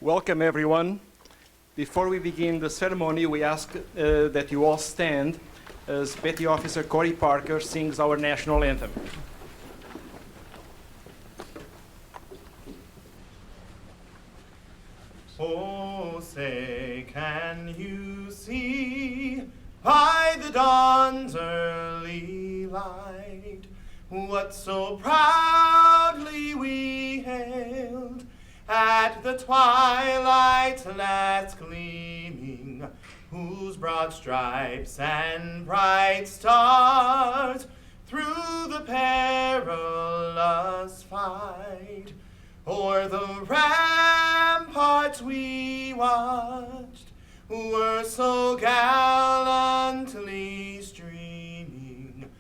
Welcome, everyone. Before we begin the ceremony, we ask that you all stand as Petty Officer Corey Parker sings our national anthem. Oh, say, can you see by the dawn's early light what so proudly we hailed at the twilight's last gleaming, whose broad stripes and bright stars through the perilous fight o'er the ramparts we watched were so gallantly streaming,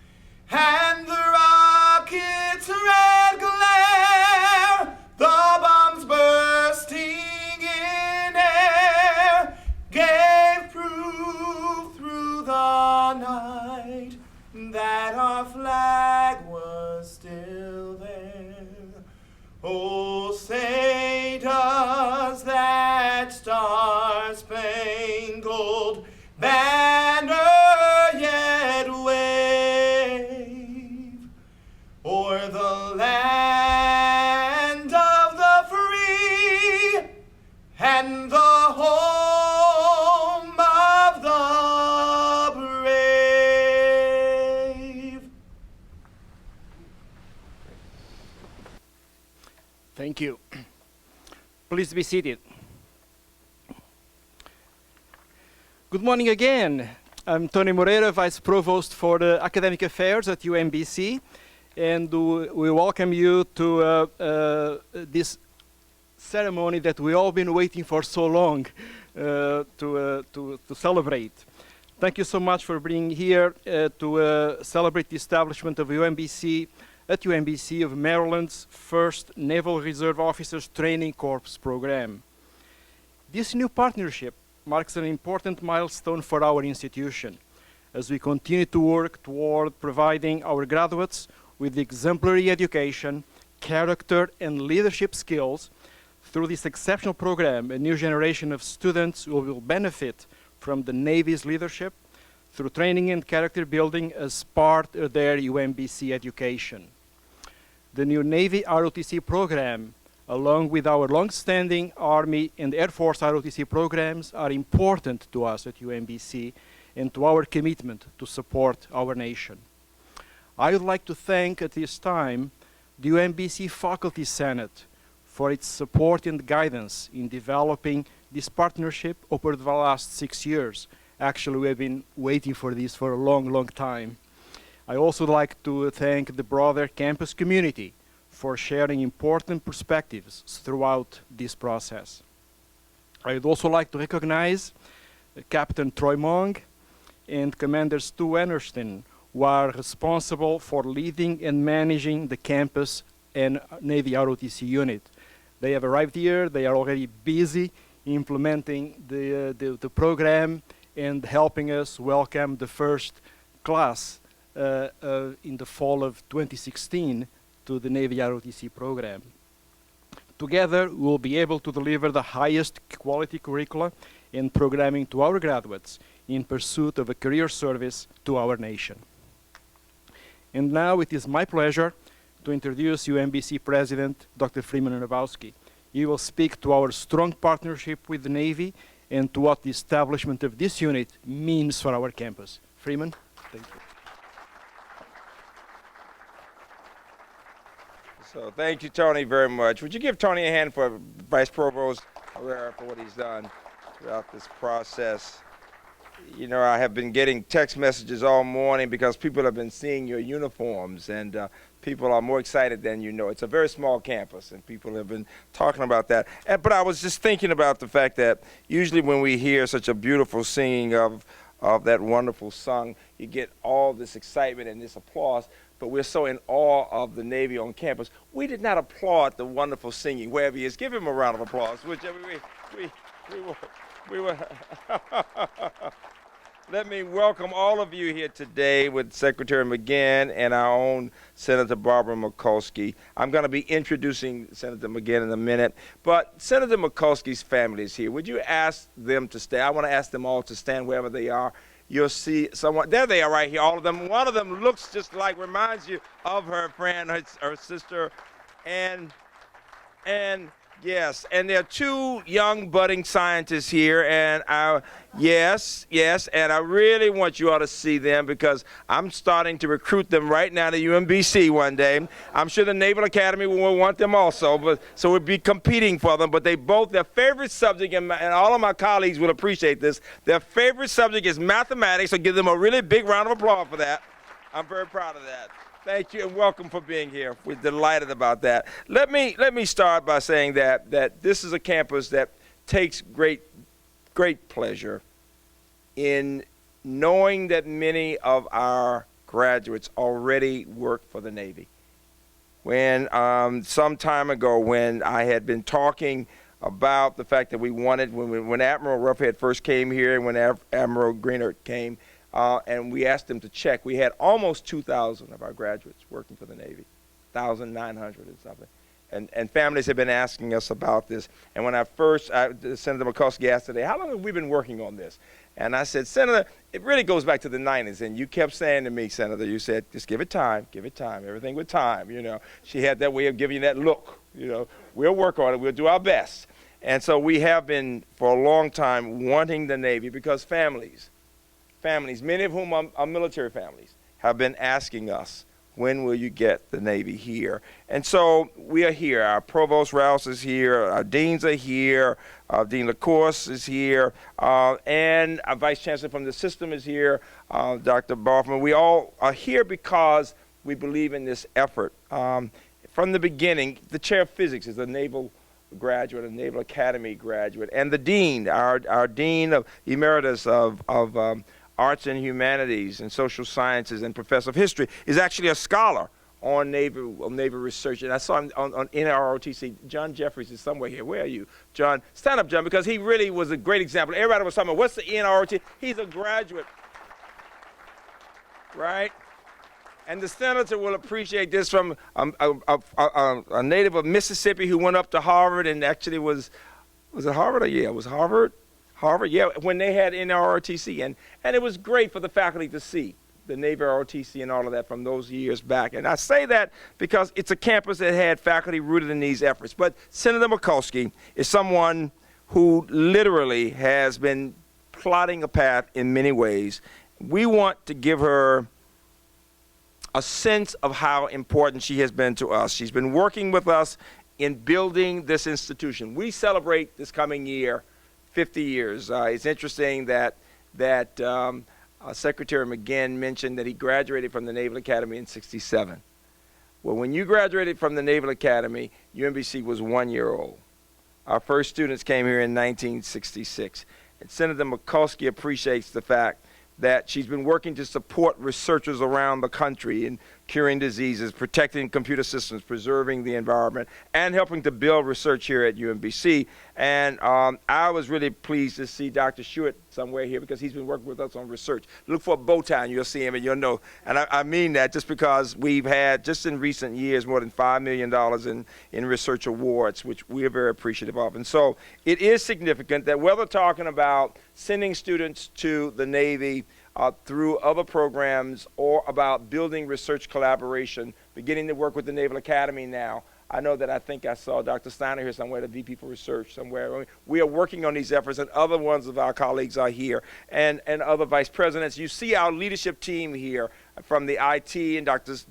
and the rocket's red glare, the bombs bursting in air, gave proof through the night that our flag was still there. Oh, say, does that star-spangled banner yet wave o'er the land of the free and the home of the brave? Thank you. Please be seated. Good morning again. I'm Tony Moreira, Vice Provost for Academic Affairs at UMBC, and we welcome you to this ceremony that we've all been waiting for so long to celebrate. Thank you so much for being here to celebrate the establishment of UMBC at UMBC of Maryland's first Naval Reserve Officers Training Corps program. This new partnership marks an important milestone for our institution as we continue to work toward providing our graduates with exemplary education, character, and leadership skills. Through this exceptional program, a new generation of students who will benefit from the Navy's leadership through training and character building as part of their UMBC education. The new Navy ROTC program, along with our long-standing Army and Air Force ROTC programs, are important to us at UMBC and to our commitment to support our nation. I would like to thank at this time the UMBC Faculty Senate for its support and guidance in developing this partnership over the last 6 years. Actually, we have been waiting for this for a long, long time. I also like to thank the broader campus community for sharing important perspectives throughout this process. I would also like to recognize Captain Troy Mong and Commander Stu Enerston, who are responsible for leading and managing the campus and Navy ROTC unit. They have arrived here, they are already busy implementing the program and helping us welcome the first class in the fall of 2016 to the Navy ROTC program. Together, we'll be able to deliver the highest quality curricula and programming to our graduates in pursuit of a career service to our nation. And now it is my pleasure to introduce UMBC President Dr. Freeman Nabowski. He will speak to our strong partnership with the Navy and to what the establishment of this unit means for our campus. Freeman, thank you. So thank you, Tony, very much. Would you give Tony a hand for Vice Provost Herrera for what he's done throughout this process? You know, I have been getting text messages all morning because people have been seeing your uniforms, and people are more excited than you know. It's a very small campus, and people have been talking about that. But I was just thinking about the fact that usually when we hear such a beautiful singing of that wonderful song, you get all this excitement and this applause. But we're so in awe of the Navy on campus. We did not applaud the wonderful singing wherever he is. Give him a round of applause. We were Let me welcome all of you here today with Secretary McGinn and our own Senator Barbara Mikulski. I'm going to be introducing Senator McGinn in a minute, but Senator Mikulski's family is here. Would you ask them to stay? I want to ask them all to stand wherever they are. You'll see someone, there they are right here, all of them. One of them looks just like, reminds you of her friend, her sister, and yes, and there are two young budding scientists here, and yes, and I really want you all to see them because I'm starting to recruit them right now to UMBC one day. I'm sure the Naval Academy will want them also, but so we'll be competing for them. But their favorite subject, and all of my colleagues will appreciate this, their favorite subject is mathematics, so give them a really big round of applause for that. I'm very proud of that. Thank you and welcome for being here. We're delighted about that. Let me start by saying that this is a campus that takes great pleasure in knowing that many of our graduates already work for the Navy. When some time ago, when I had been talking about the fact that we wanted, when Admiral Ruffhead first came here and when Admiral Greenert came, and we asked them to check. We had almost 2,000 of our graduates working for the Navy, 1,900 and something. And families have been asking us about this. And when Senator Mikulski asked today, how long have we been working on this? And I said, Senator, it really goes back to the 90s. And you kept saying to me, Senator, you said, just give it time, everything with time. You know, she had that way of giving you that look. You know, we'll work on it, we'll do our best. And so we have been, for a long time, wanting the Navy because families, many of whom are military families, have been asking us, when will you get the Navy here? And so we are here. Our Provost Rouse is here. Our deans are here. Dean LaCourse is here. And our Vice Chancellor from the system is here, Dr. Barfman. We all are here because we believe in this effort. From the beginning, the chair of physics is a naval graduate, a Naval Academy graduate. And the dean, our dean of emeritus of Arts and Humanities and Social Sciences and Professor of History, is actually a scholar on naval research. And I saw him on NROTC. John Jeffries is somewhere here. Where are you? John, stand up, John, because he really was a great example. Everybody was talking about, what's the NROTC? He's a graduate, right? And the senator will appreciate this from a native of Mississippi who went up to Harvard and actually was it Harvard? Yeah, it was Harvard. Harvard, yeah, when they had NROTC, and it was great for the faculty to see the Navy ROTC and all of that from those years back. And I say that because it's a campus that had faculty rooted in these efforts. But Senator Mikulski is someone who literally has been plotting a path in many ways. We want to give her a sense of how important she has been to us. She's been working with us in building this institution. We celebrate this coming year 50 years. It's interesting that Secretary McGinn mentioned that he graduated from the Naval Academy in '67. Well, when you graduated from the Naval Academy, UMBC was 1 year old. Our first students came here in 1966. And Senator Mikulski appreciates the fact that she's been working to support researchers around the country in curing diseases, protecting computer systems, preserving the environment, and helping to build research here at UMBC. And I was really pleased to see Dr. Schuett somewhere here because he's been working with us on research. Look for a bow tie and you'll see him and you'll know. And I mean that just because we've had, just in recent years, more than $5 million in research awards, which we are very appreciative of. And so it is significant that whether talking about sending students to the Navy through other programs or about building research collaboration, beginning to work with the Naval Academy now. I think I saw Dr. Steiner here somewhere, the VP for Research somewhere. We are working on these efforts, and other ones of our colleagues are here, and other vice presidents. You see our leadership team here from the IT and doctors.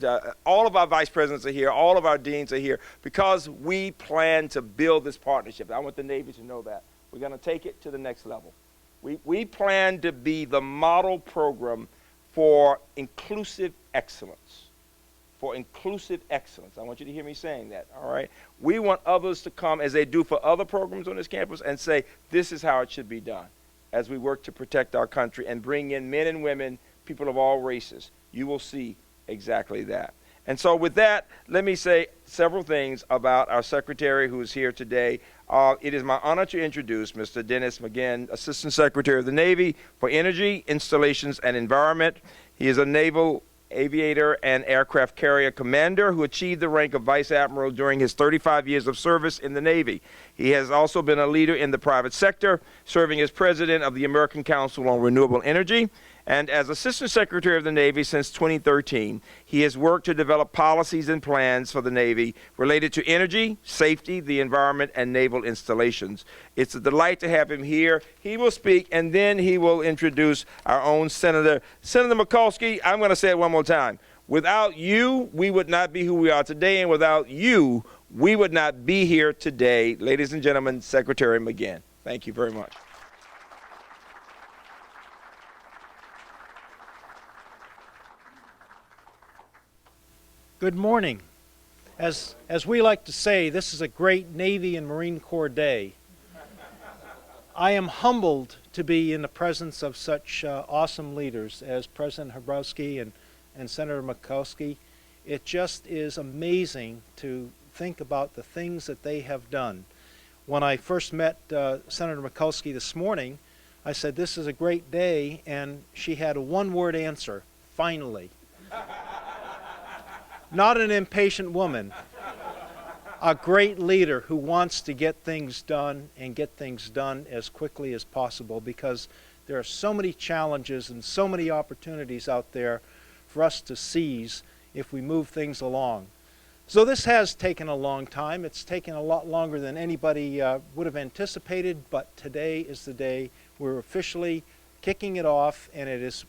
All of our vice presidents are here. All of our deans are here because we plan to build this partnership. I want the Navy to know that. We're going to take it to the next level. We plan to be the model program for inclusive excellence. For inclusive excellence. I want you to hear me saying that, all right? We want others to come, as they do for other programs on this campus, and say, this is how it should be done as we work to protect our country and bring in men and women, people of all races. You will see exactly that. And so with that, let me say several things about our secretary who is here today. It is my honor to introduce Mr. Dennis McGinn, Assistant Secretary of the Navy for Energy, Installations, and Environment. He is a naval aviator and aircraft carrier commander who achieved the rank of Vice Admiral during his 35 years of service in the Navy. He has also been a leader in the private sector, serving as president of the American Council on Renewable Energy. And as Assistant Secretary of the Navy since 2013, he has worked to develop policies and plans for the Navy related to energy, safety, the environment, and naval installations. It's a delight to have him here. He will speak, and then he will introduce our own Senator. Senator Mikulski, I'm going to say it one more time. Without you, we would not be who we are today, and without you, we would not be here today. Ladies and gentlemen, Secretary McGinn. Thank you very much. Good morning. As we like to say, this is a great Navy and Marine Corps day. I am humbled to be in the presence of such awesome leaders as President Hrabowski and Senator Mikulski. It just is amazing to think about the things that they have done. When I first met Senator Mikulski this morning, I said, this is a great day, and she had a one-word answer, finally. Not an impatient woman, a great leader who wants to get things done and get things done as quickly as possible, because there are so many challenges and so many opportunities out there for us to seize if we move things along. So this has taken a long time. It's taken a lot longer than anybody would have anticipated, but today is the day we're officially kicking it off, and it is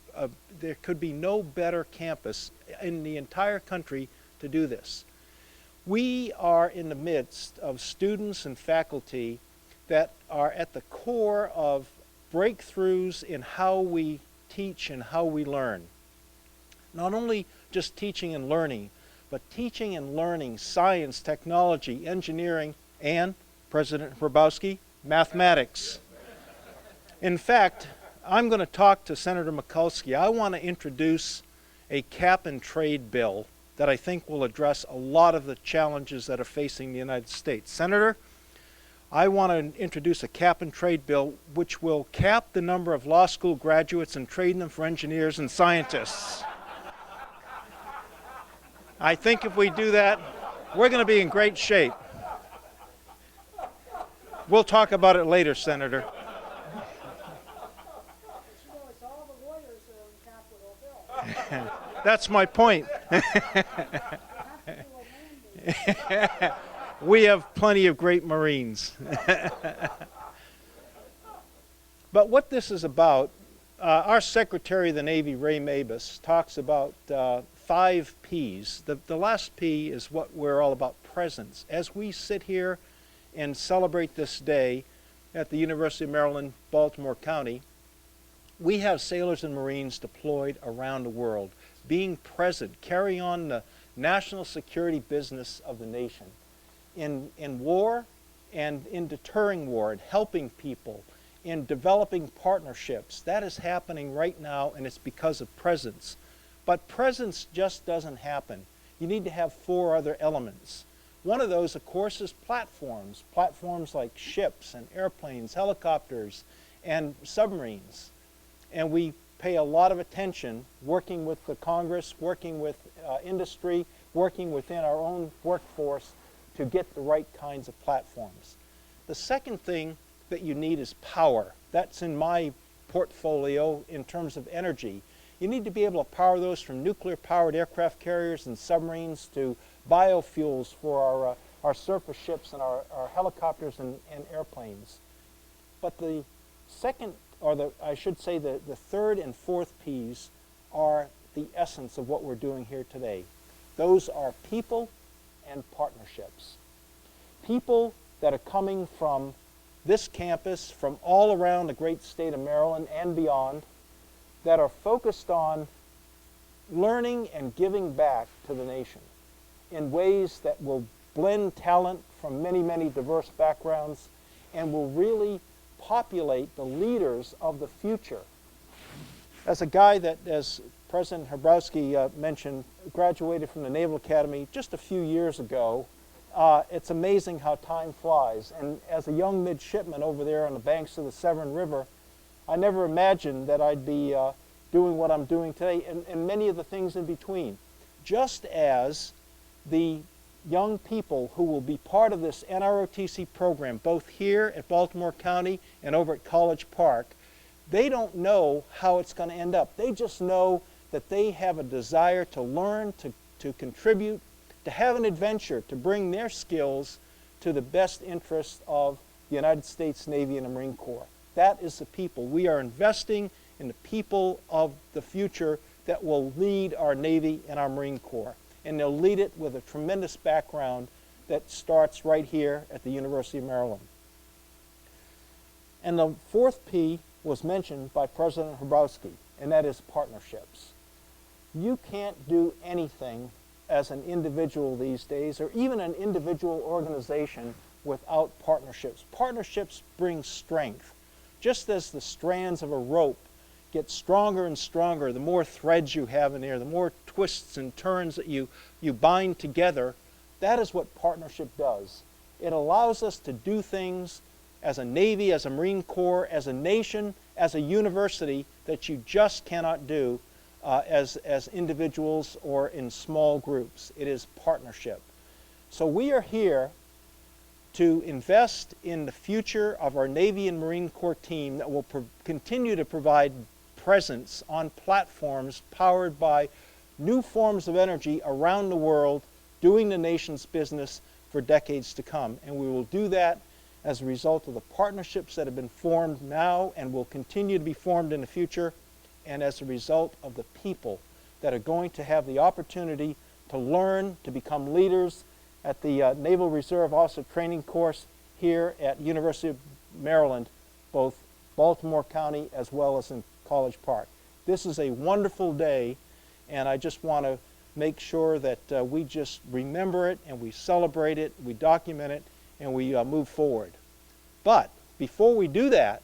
there could be no better campus in the entire country to do this. We are in the midst of students and faculty that are at the core of breakthroughs in how we teach and how we learn. Not only just teaching and learning, but teaching and learning science, technology, engineering, and, President Hrabowski, mathematics. In fact, I'm going to talk to Senator Mikulski. I want to introduce a cap and trade bill that I think will address a lot of the challenges that are facing the United States. Senator, I want to introduce a cap and trade bill which will cap the number of law school graduates and train them for engineers and scientists. I think if we do that, we're going to be in great shape. We'll talk about it later, Senator. That's my point. We have plenty of great Marines. But what this is about, our Secretary of the Navy, Ray Mabus, talks about 5 P's. The last P is what we're all about, presence. As we sit here and celebrate this day at the University of Maryland, Baltimore County, we have sailors and Marines deployed around the world, being present, carry on the national security business of the nation. In war and in deterring war and helping people, in developing partnerships. That is happening right now, and it's because of presence. But presence just doesn't happen. You need to have 4 other elements. One of those, of course, is platforms. Platforms like ships and airplanes, helicopters, and submarines. And we pay a lot of attention working with the Congress, working with industry, working within our own workforce to get the right kinds of platforms. The second thing that you need is power. That's in my portfolio in terms of energy. You need to be able to power those from nuclear-powered aircraft carriers and submarines to biofuels for our surface ships and our helicopters and airplanes. But the second, or I should say the third and fourth P's are the essence of what we're doing here today. Those are people and partnerships. People that are coming from this campus, from all around the great state of Maryland and beyond, that are focused on learning and giving back to the nation in ways that will blend talent from many, many diverse backgrounds and will really populate the leaders of the future. As a guy that, as President Hrabowski mentioned, graduated from the Naval Academy just a few years ago. It's amazing how time flies. And as a young midshipman over there on the banks of the Severn River, I never imagined that I'd be doing what I'm doing today and many of the things in between. Just as the young people who will be part of this NROTC program, both here at Baltimore County and over at College Park, they don't know how it's going to end up. They just know that they have a desire to learn, to contribute, to have an adventure, to bring their skills to the best interest of the United States Navy and the Marine Corps. That is the people. We are investing in the people of the future that will lead our Navy and our Marine Corps. And they'll lead it with a tremendous background that starts right here at the University of Maryland. And the fourth P was mentioned by President Hrabowski, and that is partnerships. You can't do anything as an individual these days, or even an individual organization, without partnerships. Partnerships bring strength. Just as the strands of a rope get stronger and stronger, the more threads you have in there, the more twists and turns that you bind together, that is what partnership does. It allows us to do things as a Navy, as a Marine Corps, as a nation, as a university that you just cannot do as individuals or in small groups. It is partnership. So we are here to invest in the future of our Navy and Marine Corps team that will continue to provide presence on platforms powered by new forms of energy around the world, doing the nation's business for decades to come. And we will do that as a result of the partnerships that have been formed now and will continue to be formed in the future, and as a result of the people that are going to have the opportunity to learn, to become leaders at the Naval Reserve Officer Training Course here at University of Maryland, both Baltimore County as well as in College Park. This is a wonderful day, and I just want to make sure that we just remember it and we celebrate it, we document it, and we move forward. But before we do that,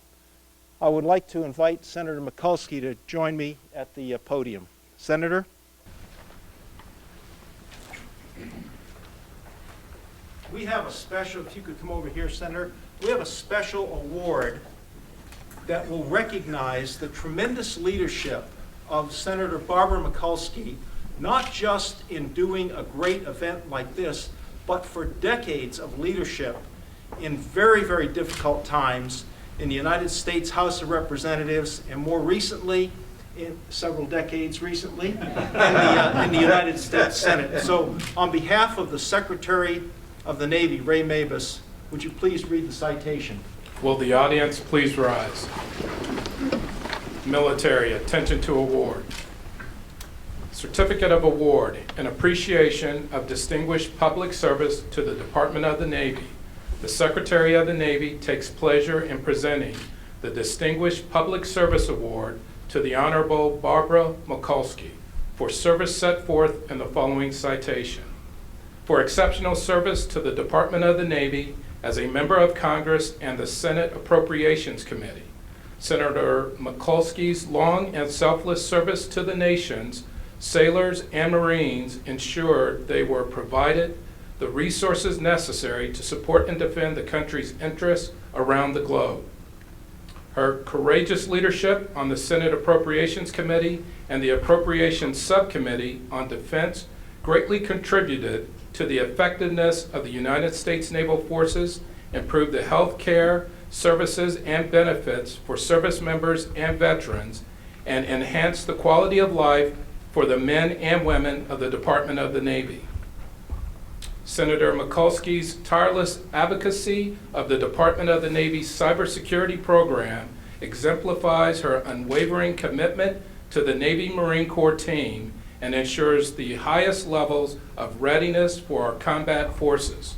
I would like to invite Senator Mikulski to join me at the podium. Senator? We have a special, if you could come over here, Senator, we have a special award that will recognize the tremendous leadership of Senator Barbara Mikulski, not just in doing a great event like this, but for decades of leadership in very, very difficult times in the United States House of Representatives, and more recently, in several decades recently, in the United States Senate. So on behalf of the Secretary of the Navy, Ray Mabus, would you please read the citation? Will the audience please rise? Military, attention to award. Certificate of Award in appreciation of distinguished public service to the Department of the Navy. The Secretary of the Navy takes pleasure in presenting the Distinguished Public Service Award to the Honorable Barbara Mikulski for service set forth in the following citation. For exceptional service to the Department of the Navy as a member of Congress and the Senate Appropriations Committee. Senator Mikulski's long and selfless service to the nation's sailors and Marines ensured they were provided the resources necessary to support and defend the country's interests around the globe. Her courageous leadership on the Senate Appropriations Committee and the Appropriations Subcommittee on Defense greatly contributed to the effectiveness of the United States Naval Forces, improved the health care, services, and benefits for service members and veterans, and enhanced the quality of life for the men and women of the Department of the Navy. Senator Mikulski's tireless advocacy of the Department of the Navy's cybersecurity program exemplifies her unwavering commitment to the Navy Marine Corps team and ensures the highest levels of readiness for our combat forces.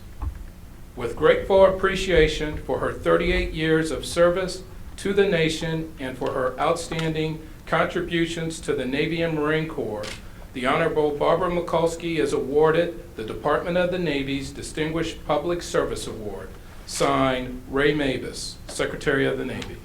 With grateful appreciation for her 38 years of service to the nation and for her outstanding contributions to the Navy and Marine Corps, the Honorable Barbara Mikulski is awarded the Department of the Navy's Distinguished Public Service Award. Signed, Ray Mabus, Secretary of the Navy.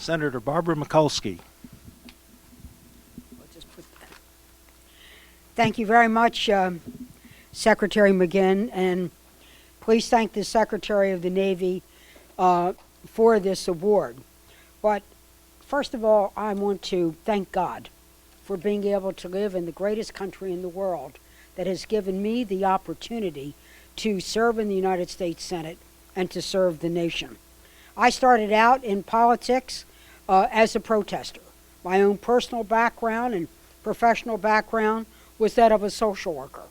Senator Barbara Mikulski. I'll just put that. Thank you very much, Secretary McGinn, and please thank the Secretary of the Navy for this award. But first of all, I want to thank God for being able to live in the greatest country in the world that has given me the opportunity to serve in the United States Senate and to serve the nation. I started out in politics as a protester. My own personal background and professional background was that of a social worker.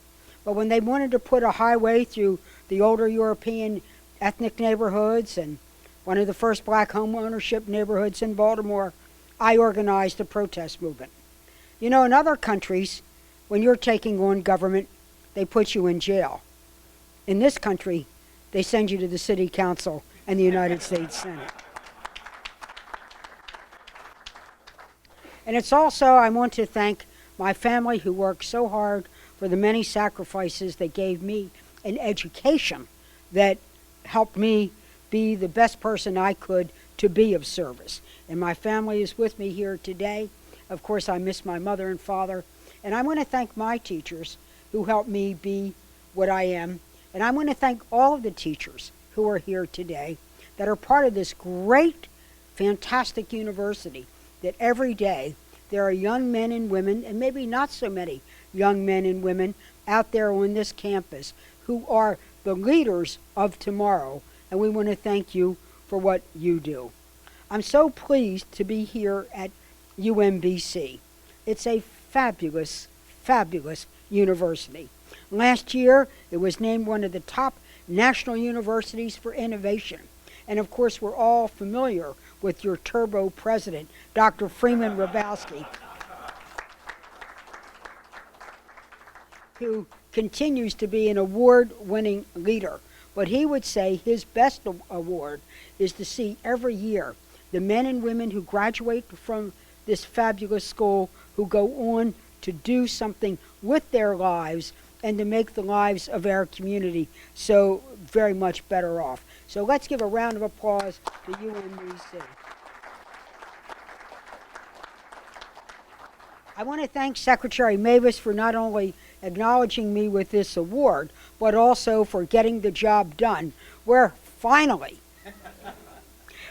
But when they wanted to put a highway through the older European ethnic neighborhoods and one of the first black home ownership neighborhoods in Baltimore, I organized a protest movement. You know, in other countries, when you're taking on government, they put you in jail. In this country, they send you to the City Council and the United States Senate. And it's also, I want to thank my family who worked so hard for the many sacrifices that gave me an education that helped me be the best person I could to be of service. And my family is with me here today. Of course, I miss my mother and father. And I want to thank my teachers who helped me be what I am. And I want to thank all of the teachers who are here today that are part of this great, fantastic university that every day there are young men and women, and maybe not so many young men and women out there on this campus who are the leaders of tomorrow. And we want to thank you for what you do. I'm so pleased to be here at UMBC. It's a fabulous, fabulous university. Last year, it was named one of the top national universities for innovation. And of course, we're all familiar with your turbo president, Dr. Freeman Hrabowski, who continues to be an award-winning leader. But he would say his best award is to see every year the men and women who graduate from this fabulous school who go on to do something with their lives and to make the lives of our community so very much better off. So let's give a round of applause to UMBC. I want to thank Secretary Mavis for not only acknowledging me with this award, but also for getting the job done, where finally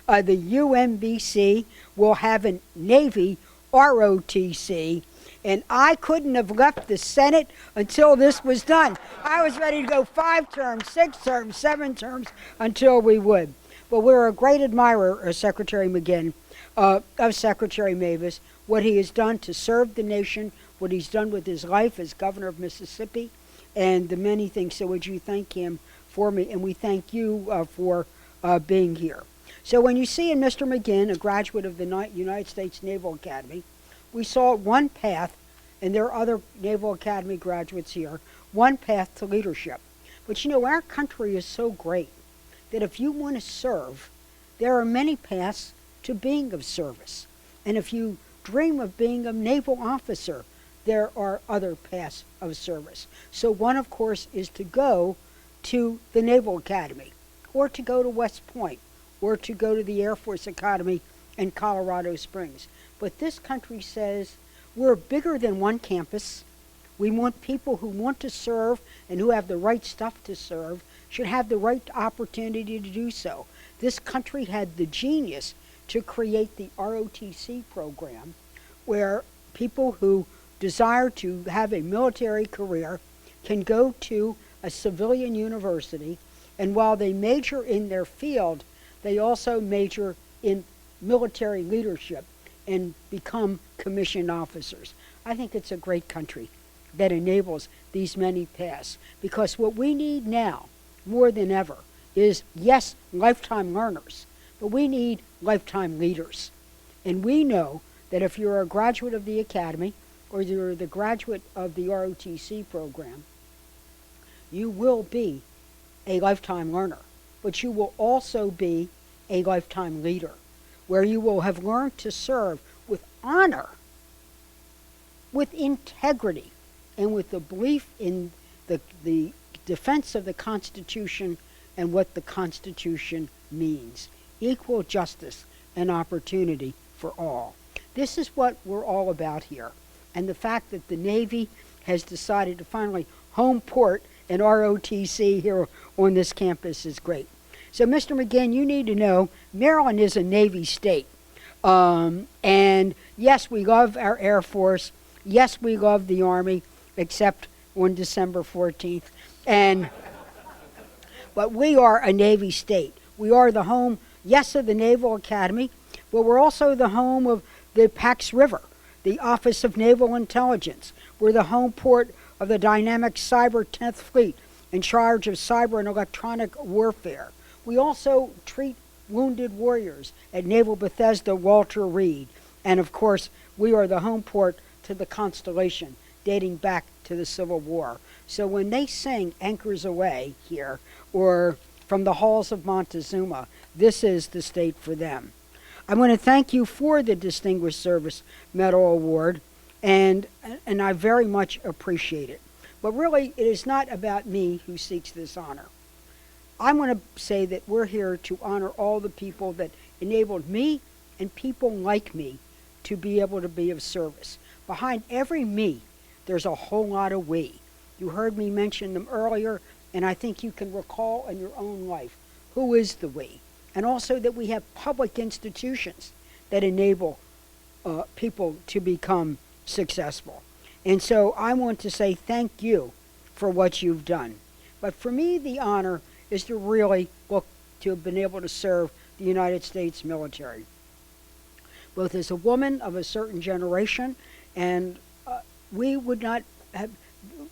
the UMBC will have a Navy ROTC, and I couldn't have left the Senate until this was done. I was ready to go 5 terms, 6 terms, 7 terms until we would. But we're a great admirer of Secretary McGinn, of Secretary Mavis, what he has done to serve the nation, what he's done with his life as governor of Mississippi, and the many things. So would you thank him for me? And we thank you for being here. So when you see in Mr. McGinn, a graduate of the United States Naval Academy, we saw one path, and there are other Naval Academy graduates here, one path to leadership. But you know, our country is so great that if you want to serve, there are many paths to being of service. And if you dream of being a naval officer, there are other paths of service. So one, of course, is to go to the Naval Academy, or to go to West Point, or to go to the Air Force Academy in Colorado Springs. But this country says we're bigger than one campus. We want people who want to serve and who have the right stuff to serve should have the right opportunity to do so. This country had the genius to create the ROTC program, where people who desire to have a military career can go to a civilian university, and while they major in their field, they also major in military leadership and become commissioned officers. I think it's a great country that enables these many paths, because what we need now, more than ever, is, yes, lifetime learners, but we need lifetime leaders. And we know that if you're a graduate of the academy, or you're the graduate of the ROTC program, you will be a lifetime learner, but you will also be a lifetime leader, where you will have learned to serve with honor, with integrity, and with the belief in the defense of the Constitution and what the Constitution means. Equal justice and opportunity for all. This is what we're all about here. And the fact that the Navy has decided to finally home port an NROTC here on this campus is great. So, Mr. McGinn, you need to know Maryland is a Navy state. And yes, we love our Air Force. Yes, we love the Army, except on December 14th. But we are a Navy state. We are the home, yes, of the Naval Academy, but we're also the home of the Pax River, the Office of Naval Intelligence. We're the home port of the dynamic Cyber 10th Fleet, in charge of cyber and electronic warfare. We also treat wounded warriors at Naval Bethesda Walter Reed. And of course, we are the home port to the Constellation, dating back to the Civil War. So when they sing Anchors Away here, or From the Halls of Montezuma, this is the state for them. I want to thank you for the Distinguished Service Medal Award, and I very much appreciate it. But really, it is not about me who seeks this honor. I want to say that we're here to honor all the people that enabled me and people like me to be able to be of service. Behind every me, there's a whole lot of we. You heard me mention them earlier, and I think you can recall in your own life who is the we. And also that we have public institutions that enable people to become successful. And so I want to say thank you for what you've done. But for me, the honor is to really look to have been able to serve the United States military, both as a woman of a certain generation, and we would not have,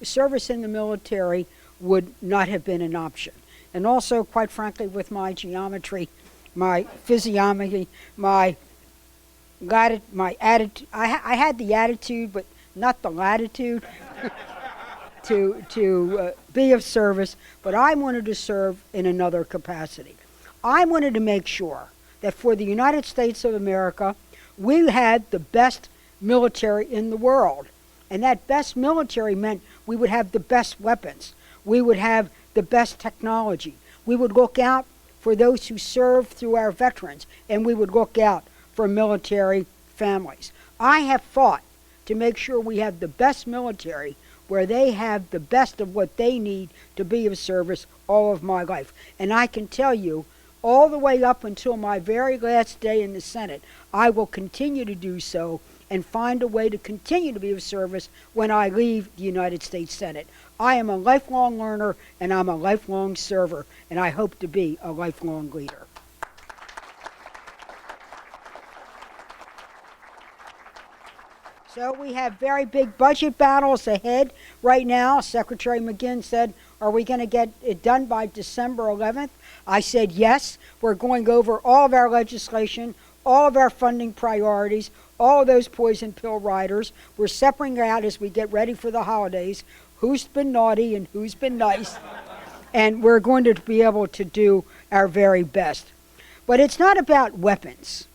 service in the military would not have been an option. And also, quite frankly, with my geometry, my physiognomy, my attitude, I had the attitude, but not the latitude to be of service, but I wanted to serve in another capacity. I wanted to make sure that for the United States of America, we had the best military in the world. And that best military meant we would have the best weapons. We would have the best technology. We would look out for those who served through our veterans, and we would look out for military families. I have fought to make sure we have the best military where they have the best of what they need to be of service all of my life. And I can tell you, all the way up until my very last day in the Senate, I will continue to do so and find a way to continue to be of service when I leave the United States Senate. I am a lifelong learner, and I'm a lifelong server, and I hope to be a lifelong leader. So we have very big budget battles ahead right now. Secretary McGinn said, are we going to get it done by December 11th? I said yes. We're going over all of our legislation, all of our funding priorities, all of those poison pill riders. We're separating out as we get ready for the holidays who's been naughty and who's been nice. And we're going to be able to do our very best. But it's not about weapons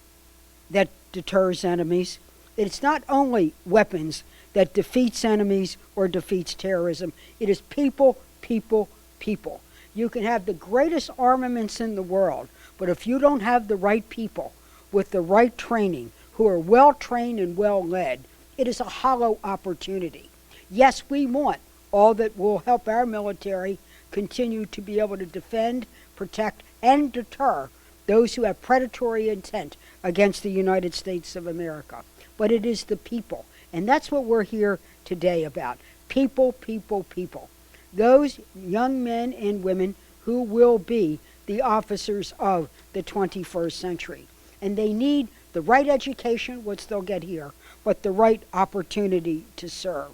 that deters enemies. It's not only weapons that defeats enemies or defeats terrorism. It is people, people, people. You can have the greatest armaments in the world, but if you don't have the right people with the right training, who are well trained and well led, it is a hollow opportunity. Yes, we want all that will help our military continue to be able to defend, protect, and deter those who have predatory intent against the United States of America. But it is the people. And that's what we're here today about. People, people, people. Those young men and women who will be the officers of the 21st century. And they need the right education, which they'll get here, but the right opportunity to serve.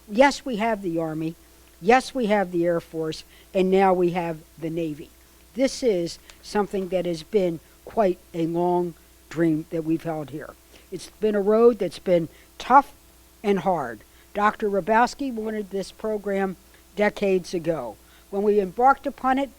Yes, we have the Army. Yes, we have the Air Force. And now we have the Navy. This is something that has been quite a long dream that we've held here. It's been a road that's been tough and hard. Dr. Rabowski wanted this program decades ago. When we embarked upon it,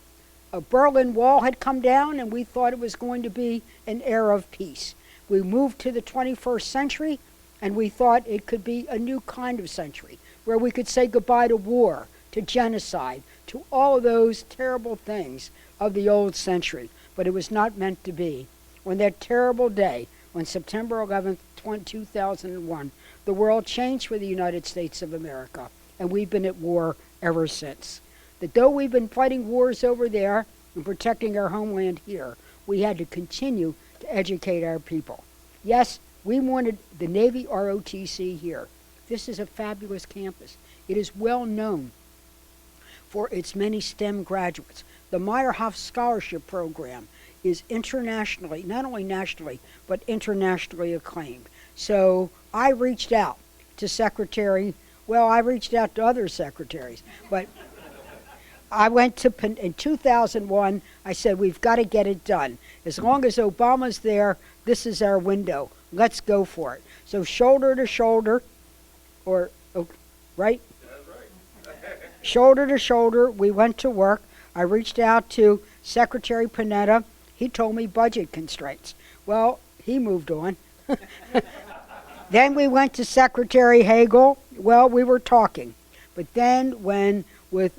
a Berlin Wall had come down, and we thought it was going to be an era of peace. We moved to the 21st century, and we thought it could be a new kind of century, where we could say goodbye to war, to genocide, to all of those terrible things of the old century. But it was not meant to be. on that terrible day, on September 11th, 2001, the world changed for the United States of America, and we've been at war ever since. That though we've been fighting wars over there and protecting our homeland here, we had to continue to educate our people. Yes, we wanted the Navy ROTC here. This is a fabulous campus. It is well known for its many STEM graduates. The Meyerhoff Scholarship Program is internationally, not only nationally, but internationally acclaimed. So I reached out to I reached out to other secretaries, but I went to, in 2001, I said, we've got to get it done. As long as Obama's there, this is our window. Let's go for it. So shoulder to shoulder, right? Shoulder to shoulder, we went to work. I reached out to Secretary Panetta. He told me budget constraints. Well, he moved on. Then we went to Secretary Hagel. Well, we were talking. But then with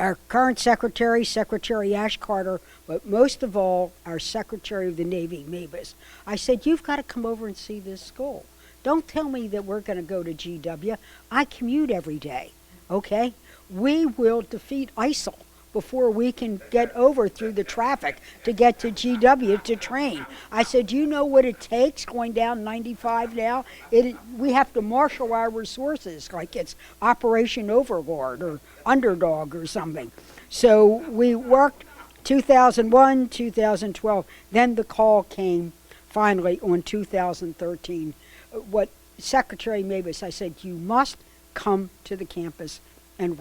our current secretary, Secretary Ash Carter, but most of all, our Secretary of the Navy, Mavis, I said, you've got to come over and see this school. Don't tell me that we're going to go to GW. I commute every day, okay? We will defeat ISIL before we can get over through the traffic to get to GW to train. I said, you know what it takes going down 95 now? We have to marshal our resources like it's Operation Overlord or Underdog or something. So we worked 2001, 2012. Then the call came finally on 2013. What Secretary Mavis, I said, you must come to the campus and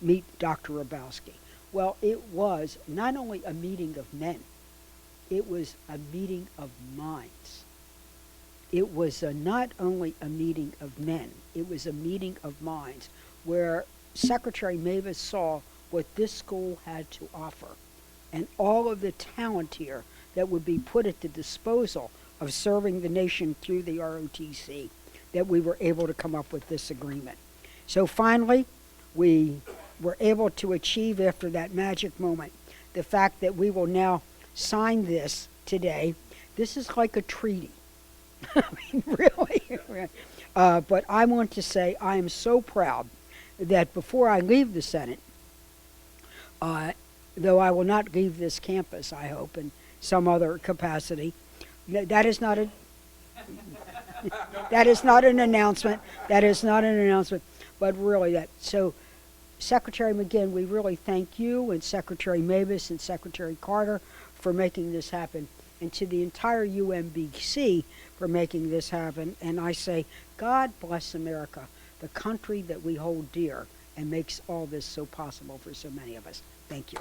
meet Dr. Rabowski. Well, it was not only a meeting of men, it was a meeting of minds. It was not only a meeting of men, it was a meeting of minds where Secretary Mavis saw what this school had to offer and all of the talent here that would be put at the disposal of serving the nation through the ROTC, that we were able to come up with this agreement. So finally, we were able to achieve, after that magic moment, the fact that we will now sign this today. This is like a treaty. I mean, really. But I want to say I am so proud that before I leave the Senate, though I will not leave this campus, I hope, in some other capacity, that is not an announcement. That is not an announcement. But really, so Secretary McGinn, we really thank you and Secretary Mavis and Secretary Carter for making this happen, and to the entire UMBC for making this happen. And I say, God bless America, the country that we hold dear and makes all this so possible for so many of us. Thank you.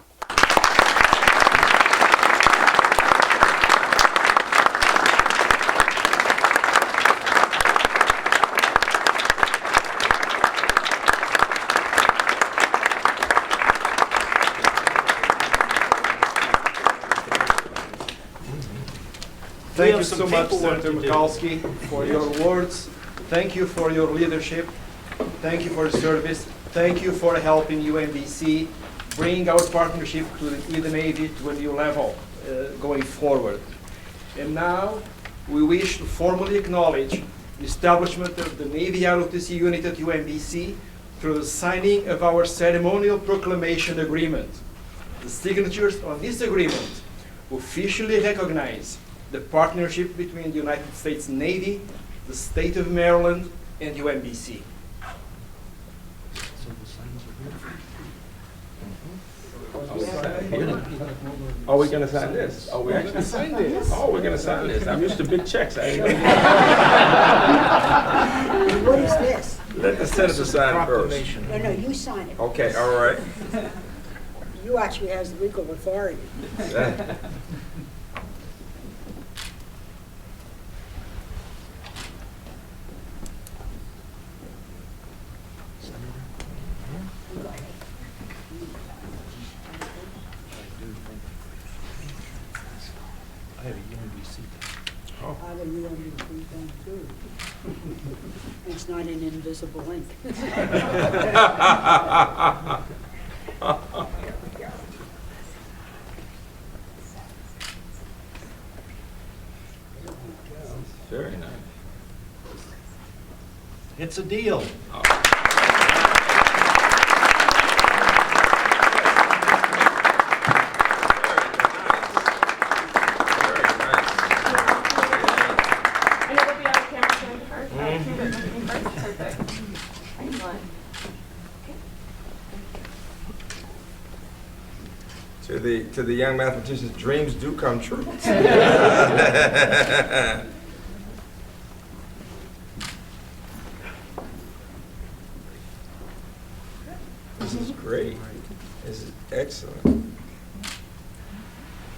Thank you so much, Senator Mikulski, for your words. Thank you for your leadership. Thank you for your service. Thank you for helping UMBC bring our partnership with the Navy to a new level going forward. And now, we wish to formally acknowledge the establishment of the Navy ROTC unit at UMBC through the signing of our ceremonial proclamation agreement. The signatures on this agreement officially recognize the partnership between the United States Navy, the state of Maryland, and UMBC. Are we going to sign this? Oh, we actually Sign this. Oh, we're going to sign this. I'm used to big checks. I didn't know. What is this? Let the senator sign first. No, you sign it. Okay, all right. You actually has legal authority. I have a UMBC. I have a UMBC thing too. It's not an invisible ink. It's a deal. And it'll be on camera soon first. Camera looking first. Perfect. Excellent. To the young mathematicians, dreams do come true. This is great. This is excellent.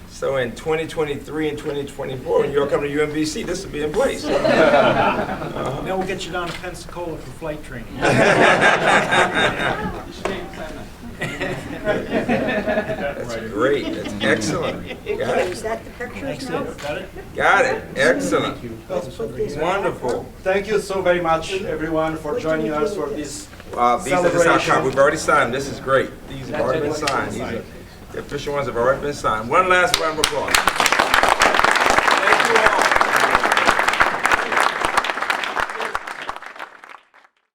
So in 2023 and 2024, when you all come to UMBC, this will be in place. Now we'll get you down to Pensacola for flight training. That's great. That's excellent. Got Is it. that the pictures now? Got it. Excellent. Let's put this Wonderful. Thank you so very much, everyone, for joining us for this These are the celebration. We've already signed. This is great. These have already been signed. The official ones have already been signed. One last round of applause.